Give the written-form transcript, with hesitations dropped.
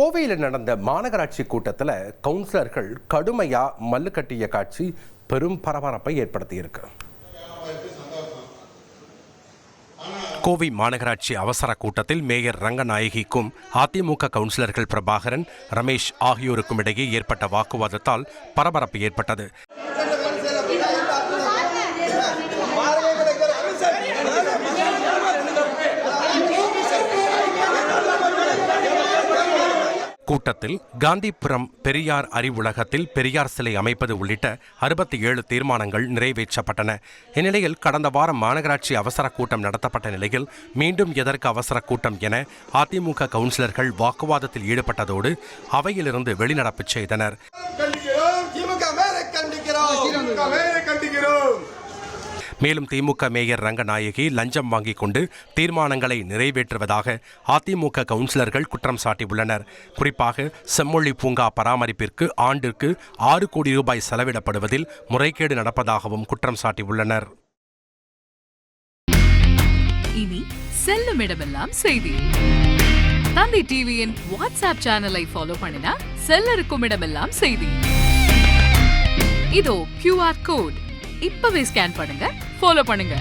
கோவையில் நடந்த மாநகராட்சி கூட்டத்தில் கவுன்சிலர்கள் கடுமையா மல்லு கட்டிய காட்சி பெரும் பரபரப்பை ஏற்படுத்தியிருக்கு. கோவை மாநகராட்சி அவசர கூட்டத்தில் மேயர் ரங்கநாயகிக்கும் அதிமுக கவுன்சிலர்கள் பிரபாகரன், ரமேஷ் ஆகியோருக்கும் இடையே ஏற்பட்ட வாக்குவாதத்தால் பரபரப்பு ஏற்பட்டது. கூட்டத்தில் காந்திபுரம் பெரியார் அறிவுலகத்தில் பெரியார் சிலை அமைப்பது உள்ளிட்ட 67 தீர்மானங்கள் நிறைவேற்றப்பட்டன. இந்நிலையில் கடந்த வாரம் மாநகராட்சி அவசர கூட்டம் நடத்தப்பட்ட நிலையில் மீண்டும் எதற்கு அவசர கூட்டம் என அதிமுக கவுன்சிலர்கள் வாக்குவாதத்தில் ஈடுபட்டதோடு அவையிலிருந்து வெளிநடப்பு செய்தனர். மேலும் திமுக மேயர் ரங்கநாயகி லஞ்சம் வாங்கிக் கொண்டு தீர்மானங்களை நிறைவேற்றுவதாக அதிமுக கவுன்சிலர்கள் குற்றம் சாட்டியுள்ளனர். குறிப்பாக செம்மொழி பூங்கா பராமரிப்பிற்கு ஆண்டிற்கு 6 கோடி ரூபாய் செலவிடப்படுவதில் முறைகேடு நடப்பதாகவும் குற்றம் சாட்டியுள்ளனர். இனி செல்லும் இடமெல்லாம் செய்தி. தந்தி டிவியின் வாட்ஸ்அப் சேனலை ஃபாலோ பண்ணினா செல்லருக்கும் இடமெல்லாம் செய்தி. இதோ QR கோட் இப்பவே ஸ்கேன் பண்ணுங்க, ஃபாலோ பண்ணுங்க.